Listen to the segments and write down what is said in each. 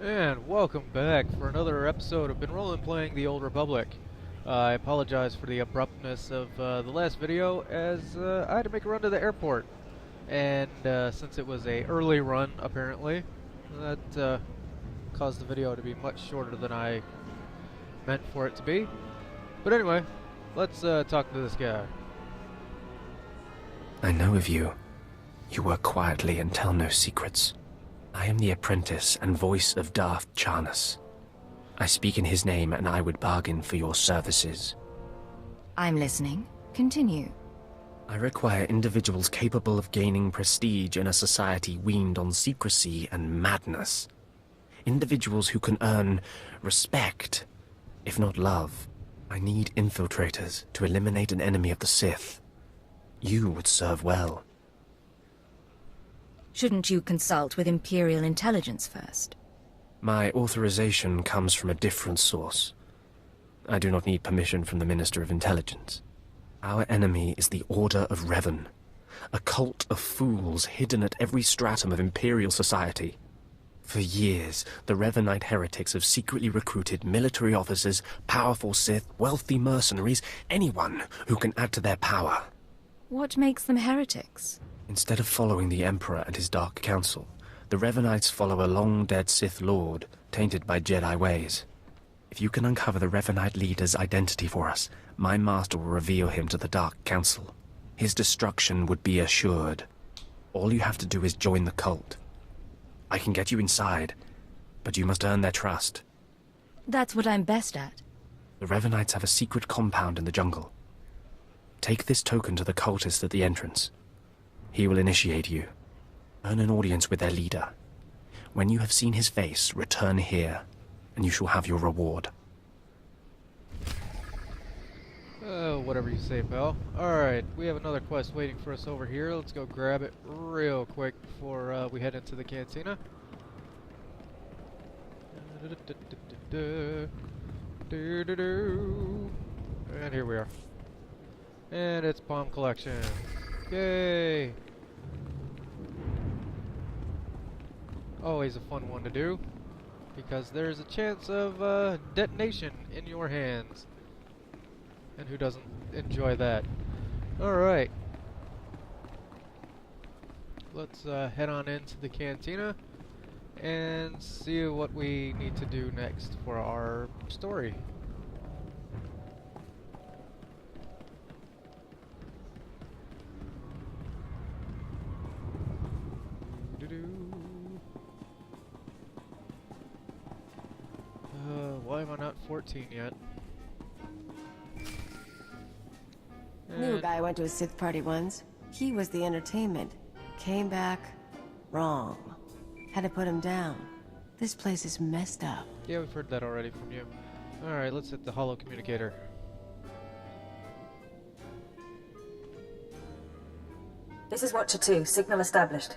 And welcome back for another episode of Been Rollin' playing the Old Republic. I apologize for the abruptness of the last video, as I had to make a run to the airport. And since it was a early run, apparently, that caused the video to be much shorter than I meant for it to be. But anyway, let's talk to this guy. I know of you. You work quietly and tell no secrets. I am the apprentice and voice of Darth Charnas. I speak in his name, and I would bargain for your services. I'm listening. Continue. I require individuals capable of gaining prestige in a society weaned on secrecy and madness. Individuals who can earn respect, if not love. I need infiltrators to eliminate an enemy of the Sith. You would serve well. Shouldn't you consult with Imperial intelligence first? My authorization comes from a different source. I do not need permission from the Minister of Intelligence. Our enemy is the Order of Revan, a cult of fools hidden at every stratum of Imperial society. For years, the Revanite heretics have secretly recruited military officers, powerful Sith, wealthy mercenaries, anyone who can add to their power. What makes them heretics? Instead of following the Emperor and his Dark Council, the Revanites follow a long-dead Sith Lord, tainted by Jedi ways. If you can uncover the Revanite leader's identity for us, my master will reveal him to the Dark Council. His destruction would be assured. All you have to do is join the cult. I can get you inside, but you must earn their trust. That's what I'm best at. The Revanites have a secret compound in the jungle. Take this token to the cultist at the entrance. He will initiate you. Earn an audience with their leader. When you have seen his face, return here, and you shall have your reward. Whatever you say, pal. Alright, we have another quest waiting for us over here. Let's go grab it real quick before we head into the cantina. And here we are. And it's bomb collection. Yay! Always a fun one to do, because there's a chance of detonation in your hands. And who doesn't enjoy that? Alright. Let's head on into the cantina and see what we need to do next for our story. Why am I not 14 yet? Knew a guy went to a Sith party once. He was the entertainment. Came back wrong. Had to put him down. This place is messed up. Yeah, we've heard that already from you. Alright, let's hit the holo communicator. This is Watcher 2, signal established.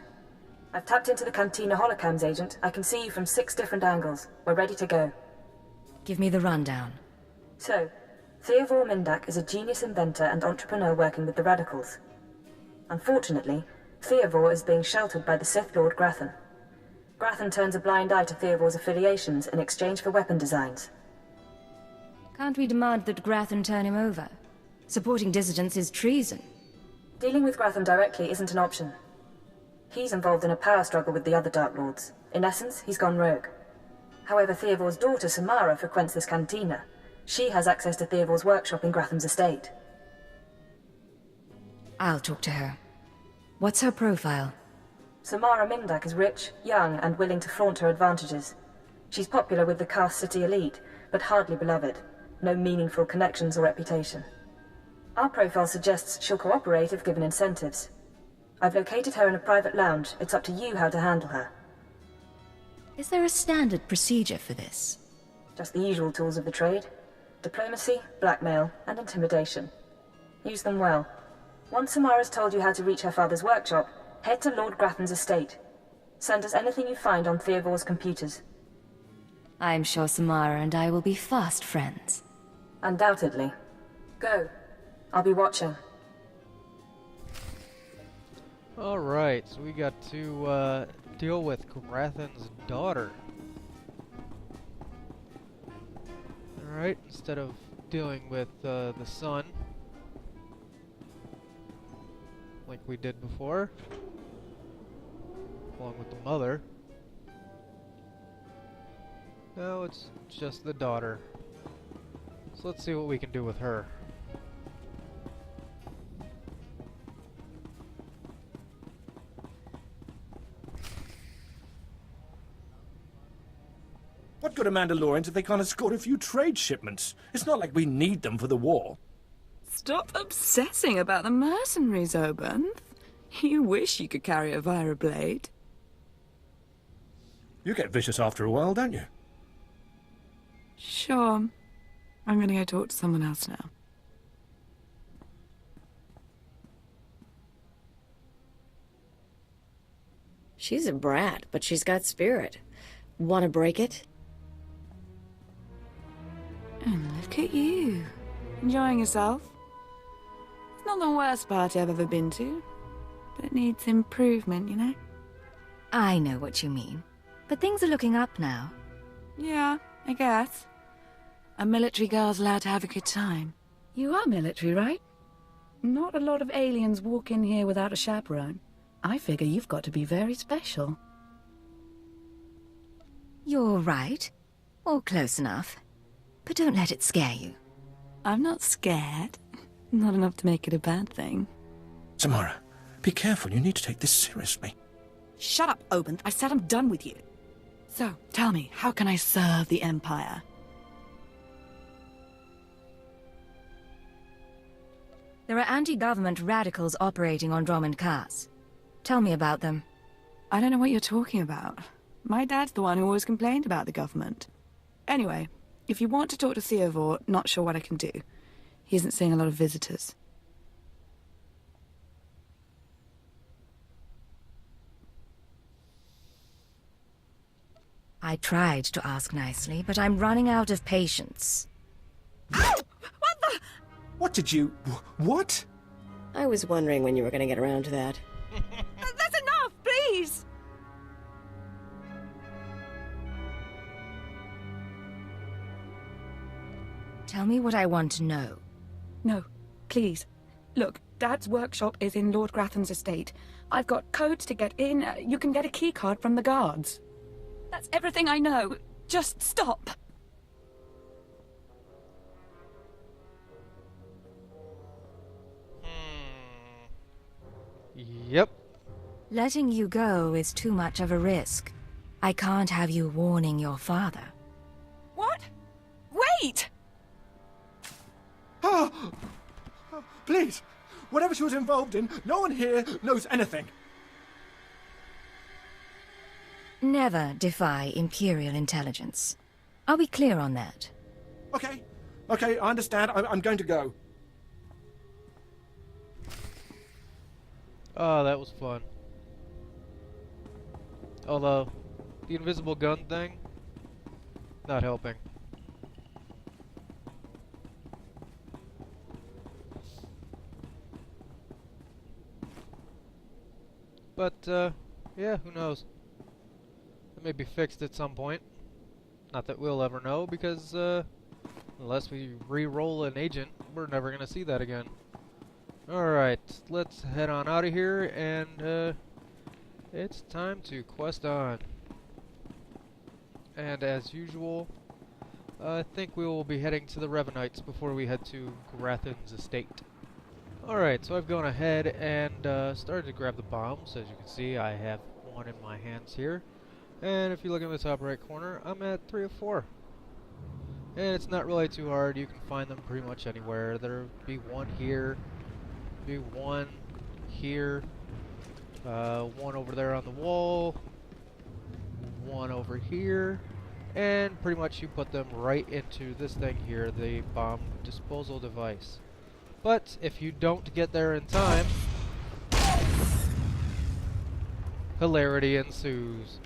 I've tapped into the Cantina holocams agent. I can see you from 6 different angles. We're ready to go. Give me the rundown. So, Theovor Mindak is a genius inventor and entrepreneur working with the Radicals. Unfortunately, Theovor is being sheltered by the Sith Lord Grathan. Grathan turns a blind eye to Theovor's affiliations in exchange for weapon designs. Can't we demand that Grathan turn him over? Supporting dissidents is treason. Dealing with Grathan directly isn't an option. He's involved in a power struggle with the other Dark Lords. In essence, he's gone rogue. However, Theovor's daughter Samara frequents this cantina. She has access to Theovor's workshop in Gratham's estate. I'll talk to her. What's her profile? Samara Mindak is rich, young, and willing to flaunt her advantages. She's popular with the Caste City elite, but hardly beloved. No meaningful connections or reputation. Our profile suggests she'll cooperate if given incentives. I've located her in a private lounge. It's up to you how to handle her. Is there a standard procedure for this? Just the usual tools of the trade. Diplomacy, blackmail, and intimidation. Use them well. Once Samara's told you how to reach her father's workshop, head to Lord Grathan's estate. Send us anything you find on Theovor's computers. I'm sure Samara and I will be fast friends. Undoubtedly. Go. I'll be watching. Alright, so we got to deal with Grathan's daughter. Alright, instead of dealing with the son, like we did before, along with the mother, now it's just the daughter. So let's see what we can do with her. What good are Mandalorians if they can't escort a few trade shipments? It's not like we need them for the war. Stop obsessing about the mercenaries, Obanth. You wish you could carry a Vira blade. You get vicious after a while, don't you? Sure. I'm gonna go talk to someone else now. She's a brat, but she's got spirit. Want to break it? And look at you. Enjoying yourself? It's not the worst party I've ever been to, but it needs improvement, you know? I know what you mean. But things are looking up now. Yeah, I guess. A military girl's allowed to have a good time. You are military, right? Not a lot of aliens walk in here without a chaperone. I figure you've got to be very special. You're right. Or close enough. But don't let it scare you. I'm not scared. Not enough to make it a bad thing. Samara, be careful. You need to take this seriously. Shut up, Obanth. I said I'm done with you. So, tell me, how can I serve the Empire? There are anti-government radicals operating on Drummond Cass. Tell me about them. I don't know what you're talking about. My dad's the one who always complained about the government. Anyway, if you want to talk to Theodore, not sure what I can do. He isn't seeing a lot of visitors. I tried to ask nicely, but I'm running out of patience. What did you... What? I was wondering when you were going to get around to that. That's enough, please! Tell me what I want to know. No, please. Look, Dad's workshop is in Lord Grathan's estate. I've got codes to get in. You can get a keycard from the guards. That's everything I know. Just stop. Yep. Letting you go is too much of a risk. I can't have you warning your father. What? Wait! Please, whatever she was involved in, no one here knows anything. Never defy Imperial intelligence. Are we clear on that? Okay, I understand. I'm going to go. Oh, that was fun. Although, the invisible gun thing, not helping. But, yeah, who knows? It may be fixed at some point. Not that we'll ever know, because, unless we re-roll an agent, we're never gonna see that again. Alright, let's head on out of here, and, it's time to quest on. And as usual, I think we will be heading to the Revenites before we head to Grathan's estate. Alright, so I've gone ahead and started to grab the bombs. As you can see, I have one in my hands here. And if you look in the top right corner, I'm at 3 of 4. And it's not really too hard. You can find them pretty much anywhere. There'll be one here, be one here, one over there on the wall, one over here, and pretty much you put them right into this thing here, the bomb disposal device. But if you don't get there in time, hilarity ensues.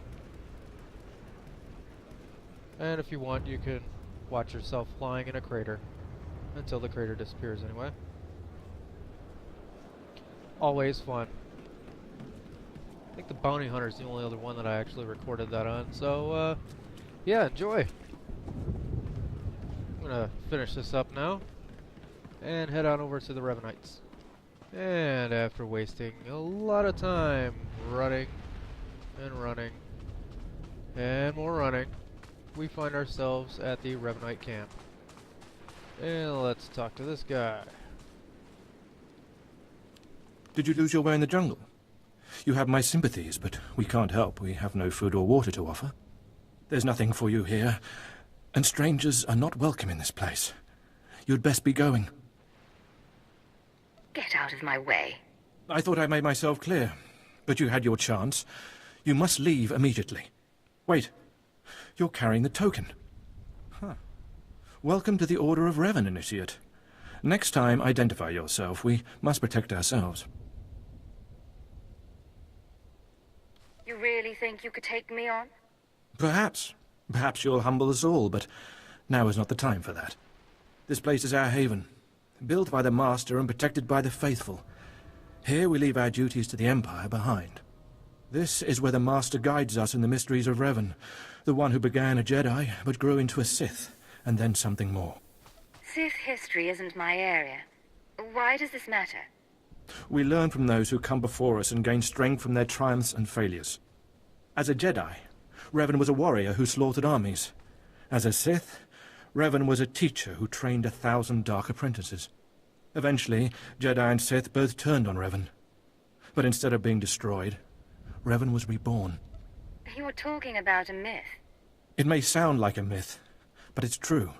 And if you want, you can watch yourself flying in a crater until the crater disappears anyway. Always fun. I think the bounty hunter is the only other one that I actually recorded that on, so yeah, enjoy. I'm gonna finish this up now and head on over to the Revenites. And after wasting a lot of time running and running and more running, we find ourselves at the Revenite camp. And let's talk to this guy. Did you lose your way in the jungle? You have my sympathies, but we can't help. We have no food or water to offer. There's nothing for you here, and strangers are not welcome in this place. You'd best be going. Get out of my way. I thought I made myself clear, but you had your chance. You must leave immediately. Wait, you're carrying the token. Huh. Welcome to the Order of Revan, Initiate. Next time, identify yourself. We must protect ourselves. You really think you could take me on? Perhaps. Perhaps you'll humble us all, but now is not the time for that. This place is our haven, built by the Master and protected by the faithful. Here we leave our duties to the Empire behind. This is where the Master guides us in the mysteries of Revan, the one who began a Jedi, but grew into a Sith, and then something more. Sith history isn't my area. Why does this matter? We learn from those who come before us and gain strength from their triumphs and failures. As a Jedi, Revan was a warrior who slaughtered armies. As a Sith, Revan was a teacher who trained 1,000 dark apprentices. Eventually, Jedi and Sith both turned on Revan. But instead of being destroyed, Revan was reborn. You're talking about a myth. It may sound like a myth, but it's true.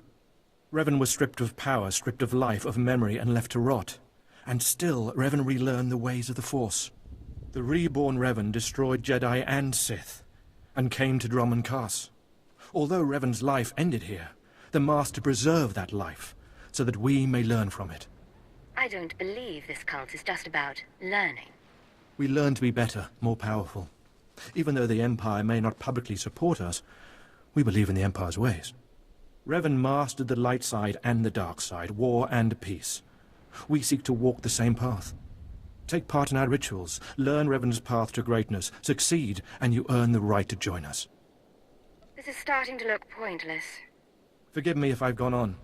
Revan was stripped of power, stripped of life, of memory, and left to rot. And still, Revan relearned the ways of the Force. The reborn Revan destroyed Jedi and Sith, and came to Dromund Kaas. Although Revan's life ended here, the Master preserved that life, so that we may learn from it. I don't believe this cult is just about learning. We learn to be better, more powerful. Even though the Empire may not publicly support us, we believe in the Empire's ways. Revan mastered the light side and the dark side, war and peace. We seek to walk the same path. Take part in our rituals, learn Revan's path to greatness, succeed, and you earn the right to join us. This is starting to look pointless. Forgive me if I've gone on.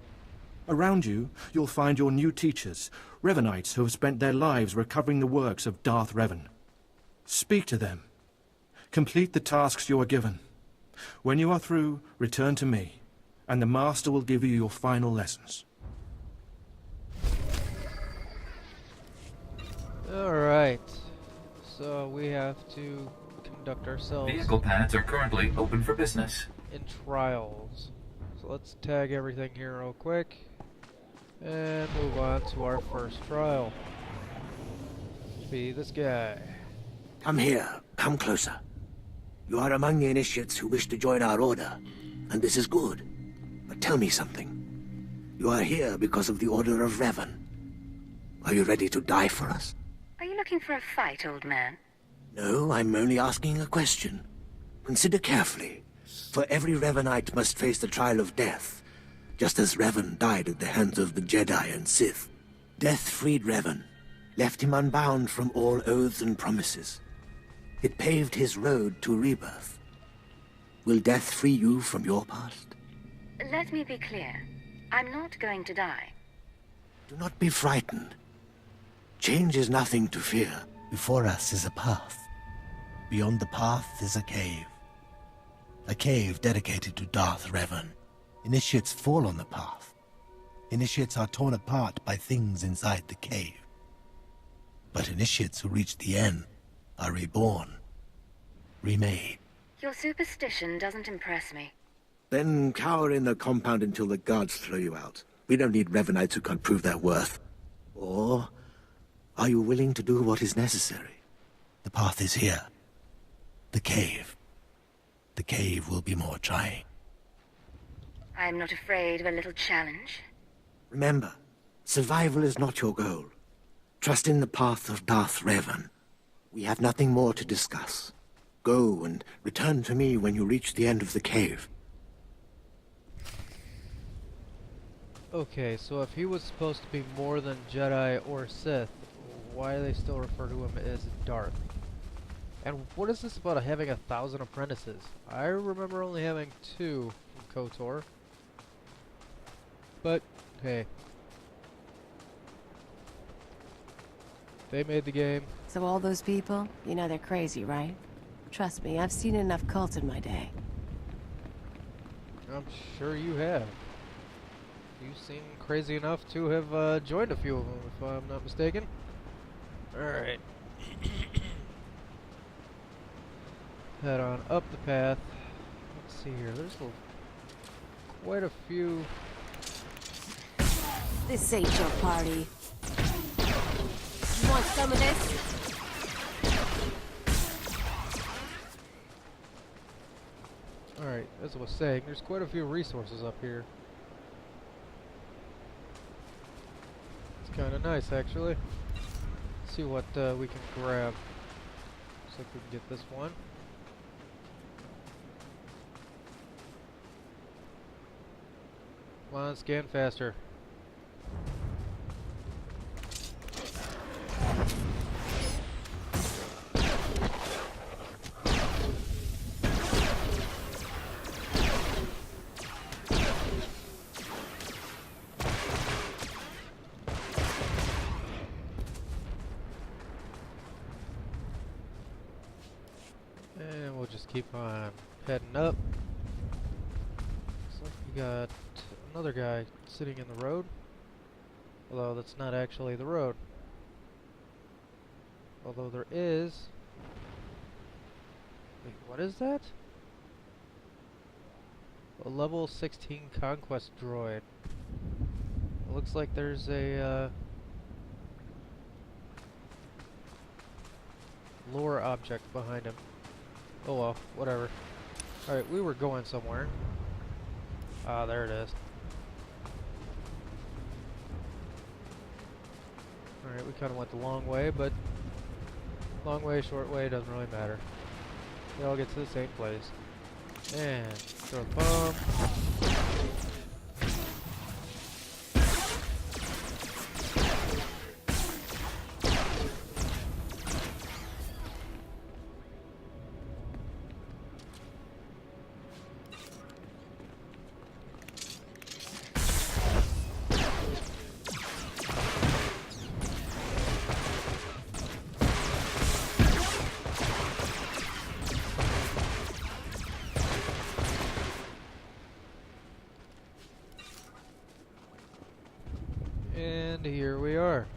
Around you, you'll find your new teachers, Revanites who have spent their lives recovering the works of Darth Revan. Speak to them. Complete the tasks you are given. When you are through, return to me, and the Master will give you your final lessons. Alright, so we have to conduct ourselves Vehicle paths are currently open for business. in trials. So let's tag everything here real quick and move on to our first trial. Be this guy. Come here. Come closer. You are among the initiates who wish to join our order, and this is good. But tell me something. You are here because of the Order of Revan. Are you ready to die for us? Are you looking for a fight, old man? No, I'm only asking a question. Consider carefully, for every Revanite must face the trial of death, just as Revan died at the hands of the Jedi and Sith. Death freed Revan, left him unbound from all oaths and promises. It paved his road to rebirth. Will death free you from your past? Let me be clear. I'm not going to die. Do not be frightened. Change is nothing to fear. Before us is a path. Beyond the path is a cave. A cave dedicated to Darth Revan. Initiates fall on the path. Initiates are torn apart by things inside the cave. But initiates who reach the end are reborn. Remade. Your superstition doesn't impress me. Then cower in the compound until the guards throw you out. We don't need Revanites who can't prove their worth. Or are you willing to do what is necessary? The path is here. The cave. The cave will be more trying. I'm not afraid of a little challenge. Remember, survival is not your goal. Trust in the path of Darth Revan. We have nothing more to discuss. Go and return to me when you reach the end of the cave. Okay, so if he was supposed to be more than Jedi or Sith, why do they still refer to him as Darth? And what is this about having 1,000 apprentices? I remember only having 2 from KOTOR. But, hey. They made the game. So all those people, you know they're crazy, right? Trust me, I've seen enough cults in my day. I'm sure you have. You seem crazy enough to have joined a few of them, if I'm not mistaken. Alright. Head on up the path. Let's see here. There's quite a few. This ain't your party. You want some of this? Alright, as I was saying, there's quite a few resources up here. It's kind of nice, actually. Let's see what we can grab. Looks like we can get this one. Come on, scan faster. And we'll just keep on heading up. Looks like we got another guy sitting in the road. Although that's not actually the road. Although there is... Wait, what is that? A level 16 conquest droid. It looks like there's a lore object behind him. Oh well, whatever. Alright, we were going somewhere. Ah, there it is. Alright, we kind of went the long way, but long way, short way, doesn't really matter. We all get to the same place. And throw the bomb. And here we are.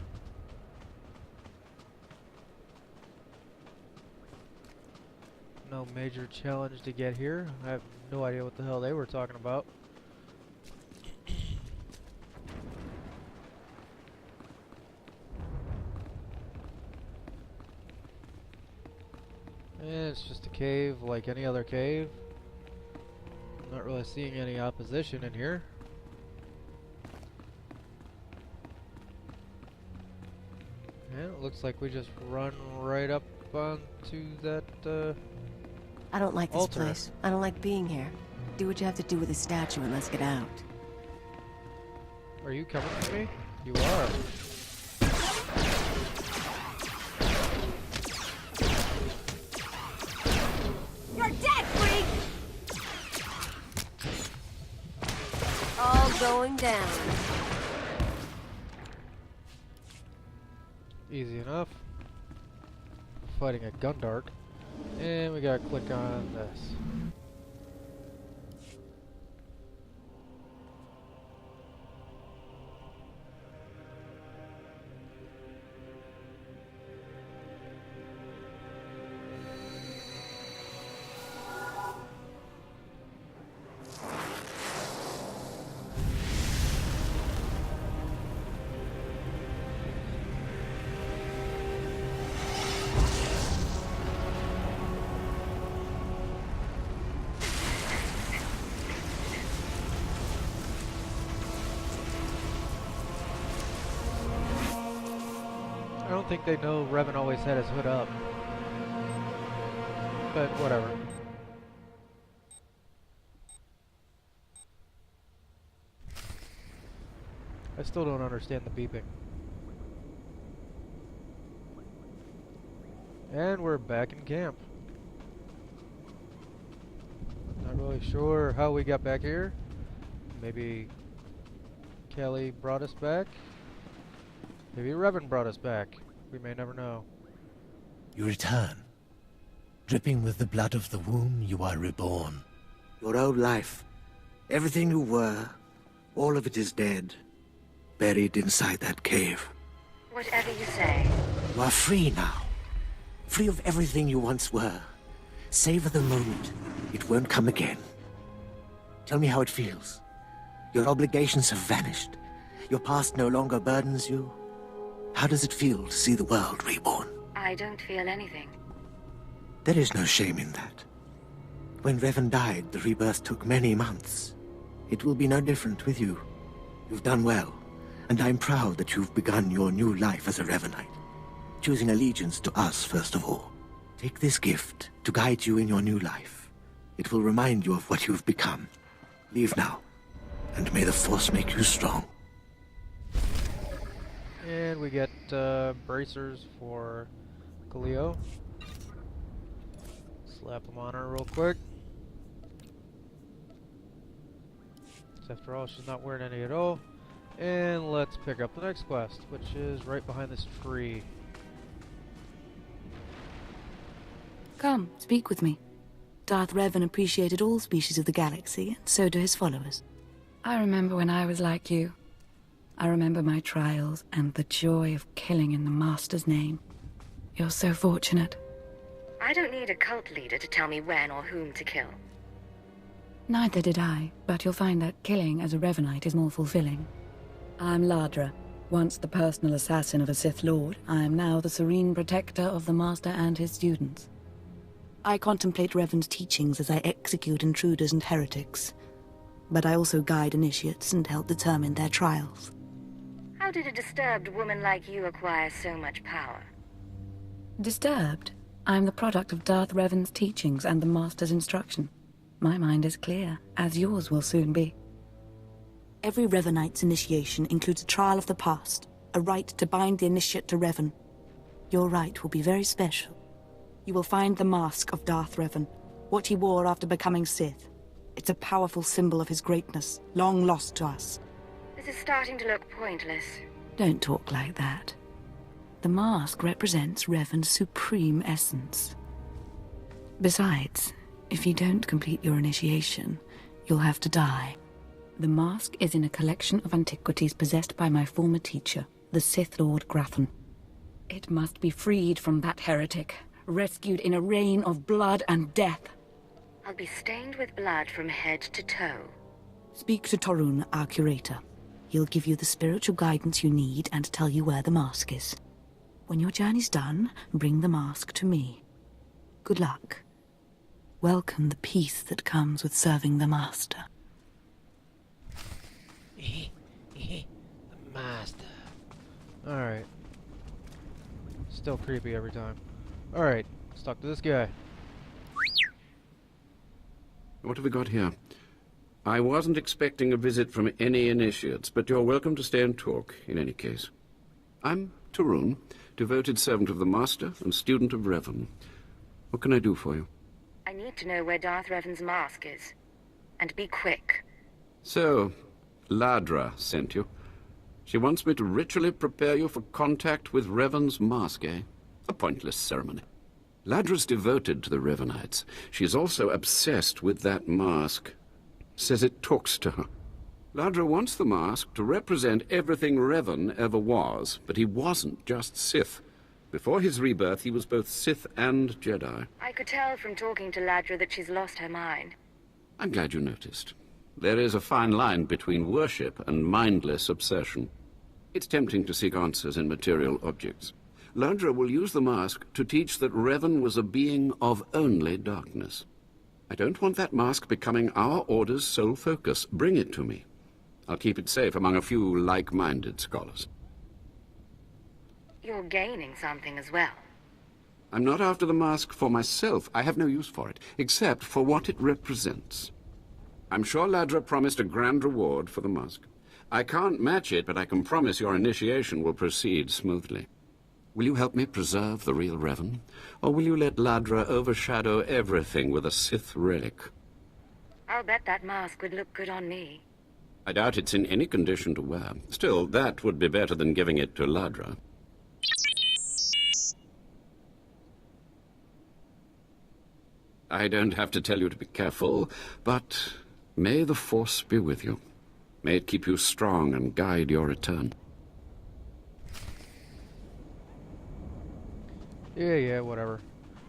No major challenge to get here. I have no idea what the hell they were talking about. And it's just a cave like any other cave. I'm not really seeing any opposition in here. And it looks like we just run right up onto that I don't like this altar. place. I don't like being here. Do what you have to do with the statue and let's get out. Are you coming for me? You are. You're dead, freak! All going down. Easy enough. Fighting a gun dart. And we gotta click on this. I don't think they know Revan always had his hood up. But whatever. I still don't understand the beeping. And we're back in camp. Not really sure how we got back here. Maybe Kelly brought us back. Maybe Revan brought us back. We may never know. You return. Dripping with the blood of the womb, you are reborn. Your old life, everything you were, all of it is dead, buried inside that cave. Whatever you say. You are free now. Free of everything you once were. Savor the moment. It won't come again. Tell me how it feels. Your obligations have vanished. Your past no longer burdens you. How does it feel to see the world reborn? I don't feel anything. There is no shame in that. When Revan died, the rebirth took many months. It will be no different with you. You've done well, and I'm proud that you've begun your new life as a Revanite, choosing allegiance to us first of all. Take this gift to guide you in your new life. It will remind you of what you've become. Leave now, and may the Force make you strong. And we get bracers for Khalil. Slap them on her real quick. After all, she's not wearing any at all. And let's pick up the next quest, which is right behind this tree. Come, speak with me. Darth Revan appreciated all species of the galaxy, and so do his followers. I remember when I was like you. I remember my trials and the joy of killing in the Master's name. You're so fortunate. I don't need a cult leader to tell me when or whom to kill. Neither did I, but you'll find that killing as a Revanite is more fulfilling. I'm Ladra. Once the personal assassin of a Sith Lord, I am now the serene protector of the Master and his students. I contemplate Revan's teachings as I execute intruders and heretics, but I also guide initiates and help determine their trials. How did a disturbed woman like you acquire so much power? Disturbed? I'm the product of Darth Revan's teachings and the Master's instruction. My mind is clear, as yours will soon be. Every Revanite's initiation includes a trial of the past, a rite to bind the initiate to Revan. Your rite will be very special. You will find the mask of Darth Revan, what he wore after becoming Sith. It's a powerful symbol of his greatness, long lost to us. This is starting to look pointless. Don't talk like that. The mask represents Revan's supreme essence. Besides, if you don't complete your initiation, you'll have to die. The mask is in a collection of antiquities possessed by my former teacher, the Sith Lord Grathan. It must be freed from that heretic, rescued in a rain of blood and death. I'll be stained with blood from head to toe. Speak to Torun, our curator. He'll give you the spiritual guidance you need and tell you where the mask is. When your journey's done, bring the mask to me. Good luck. Welcome the peace that comes with serving the Master. The Master. Alright. Still creepy every time. Alright, let's talk to this guy. What have we got here? I wasn't expecting a visit from any initiates, but you're welcome to stay and talk, in any case. I'm Torun, devoted servant of the Master and student of Revan. What can I do for you? I need to know where Darth Revan's mask is. And be quick. So, Ladra sent you. She wants me to ritually prepare you for contact with Revan's mask, eh? A pointless ceremony. Ladra's devoted to the Revanites. She's also obsessed with that mask. Says it talks to her. Ladra wants the mask to represent everything Revan ever was, but he wasn't just Sith. Before his rebirth, he was both Sith and Jedi. I could tell from talking to Ladra that she's lost her mind. I'm glad you noticed. There is a fine line between worship and mindless obsession. It's tempting to seek answers in material objects. Ladra will use the mask to teach that Revan was a being of only darkness. I don't want that mask becoming our Order's sole focus. Bring it to me. I'll keep it safe among a few like-minded scholars. You're gaining something as well. I'm not after the mask for myself. I have no use for it, except for what it represents. I'm sure Ladra promised a grand reward for the mask. I can't match it, but I can promise your initiation will proceed smoothly. Will you help me preserve the real Revan? Or will you let Ladra overshadow everything with a Sith relic? I'll bet that mask would look good on me. I doubt it's in any condition to wear. Still, that would be better than giving it to Ladra. I don't have to tell you to be careful, but may the Force be with you. May it keep you strong and guide your return. Yeah, whatever.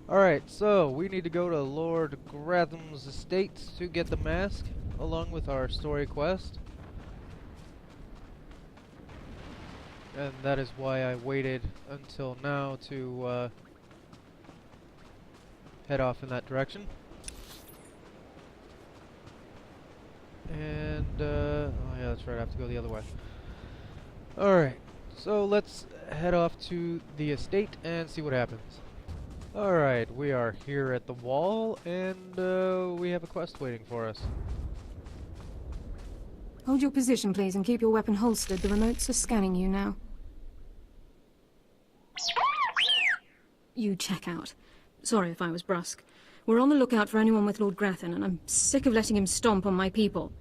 Alright, so we need to go to Lord Gratham's estate to get the mask, along with our story quest. And that is why I waited until now to head off in that direction. And, oh yeah, that's right, I have to go the other way. Alright, so let's head off to the estate and see what happens. Alright, we are here at the wall, and we have a quest waiting for us. Hold your position, please, and keep your weapon holstered. The remotes are scanning you now. You check out. Sorry if I was brusque. We're on the lookout for anyone with Lord Grathan, and I'm sick of letting him stomp on my people.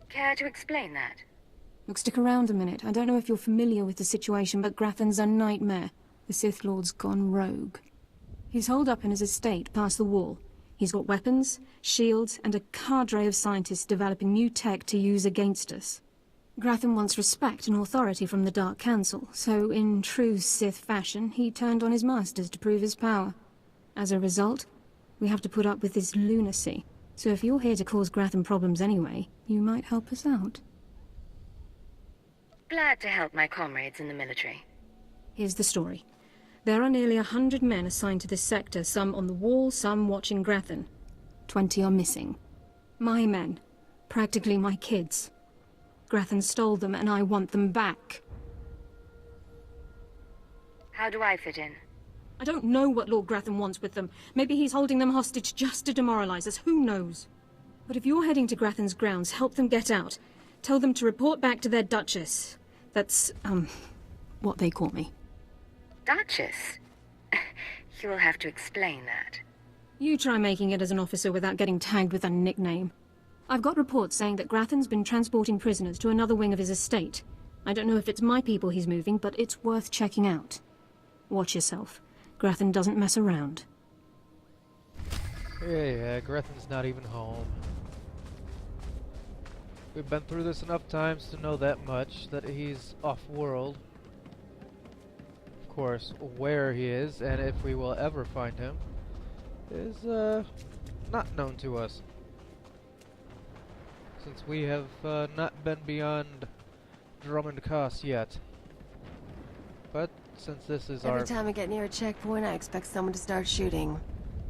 Care to explain that? Look, stick around a minute. I don't know if you're familiar with the situation, but Grathan's a nightmare. The Sith Lord's gone rogue. He's holed up in his estate past the wall. He's got weapons, shields, and a cadre of scientists developing new tech to use against us. Grathan wants respect and authority from the Dark Council, so in true Sith fashion, he turned on his masters to prove his power. As a result, we have to put up with this lunacy. So if you're here to cause Grathan problems anyway, you might help us out. Glad to help my comrades in the military. Here's the story. There are nearly 100 men assigned to this sector, some on the wall, some watching Grathan. 20 are missing. My men. Practically my kids. Grathan stole them, and I want them back. How do I fit in? I don't know what Lord Grathan wants with them. Maybe he's holding them hostage just to demoralize us. Who knows? But if you're heading to Grathan's grounds, help them get out. Tell them to report back to their Duchess. That's, what they call me. Duchess? You'll have to explain that. You try making it as an officer without getting tagged with a nickname. I've got reports saying that Grathan's been transporting prisoners to another wing of his estate. I don't know if it's my people he's moving, but it's worth checking out. Watch yourself. Grathan doesn't mess around. Yeah, Grathan's not even home. We've been through this enough times to know that much, that he's off-world. Of course, where he is, and if we will ever find him, is, not known to us. Since we have, not been beyond Drummond Cost yet. But, since this is Every time I get near a checkpoint, I expect someone to start shooting.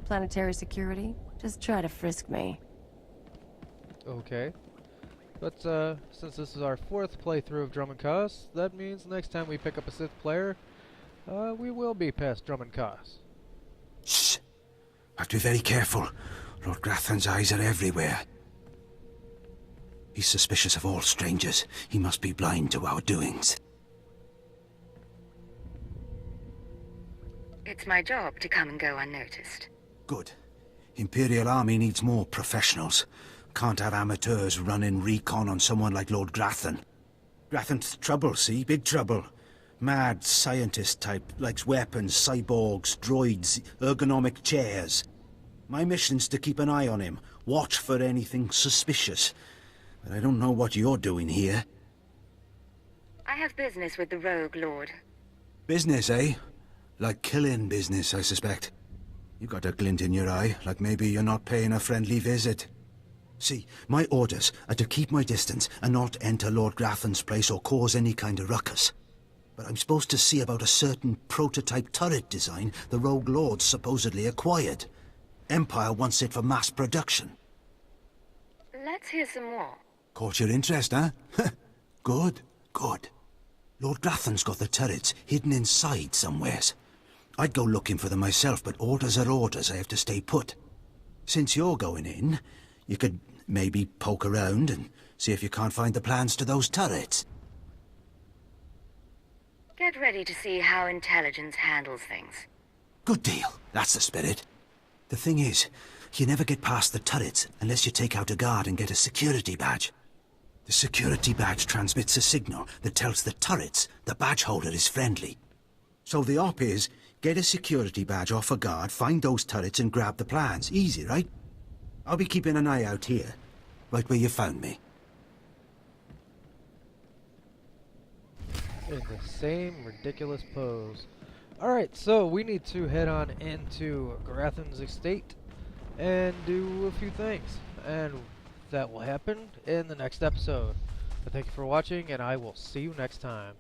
Planetary security? Just try to frisk me. Okay. But, since this is our 4th playthrough of Drummond Cost, that means next time we pick up a Sith player, we will be past Drummond Cost. Shh! Have to be very careful. Lord Grathan's eyes are everywhere. He's suspicious of all strangers. He must be blind to our doings. It's my job to come and go unnoticed. Good. Imperial Army needs more professionals. Can't have amateurs running recon on someone like Lord Grathan. Grathan's trouble, see? Big trouble. Mad scientist type, likes weapons, cyborgs, droids, ergonomic chairs. My mission's to keep an eye on him, watch for anything suspicious. But I don't know what you're doing here. I have business with the Rogue Lord. Business, eh? Like killing business, I suspect. You got a glint in your eye, like maybe you're not paying a friendly visit. See, my orders are to keep my distance and not enter Lord Grathan's place or cause any kind of ruckus. But I'm supposed to see about a certain prototype turret design the Rogue Lord supposedly acquired. Empire wants it for mass production. Let's hear some more. Caught your interest, huh? Good, good. Lord Grathan's got the turrets hidden inside somewheres. I'd go looking for them myself, but orders are orders. I have to stay put. Since you're going in, you could maybe poke around and see if you can't find the plans to those turrets. Get ready to see how intelligence handles things. Good deal. That's the spirit. The thing is, you never get past the turrets unless you take out a guard and get a security badge. The security badge transmits a signal that tells the turrets the badge holder is friendly. So the op is, get a security badge off a guard, find those turrets and grab the plans. Easy, right? I'll be keeping an eye out here, right where you found me. In the same ridiculous pose. Alright, so we need to head on into Grathan's estate and do a few things. And that will happen in the next episode. But thank you for watching, and I will see you next time.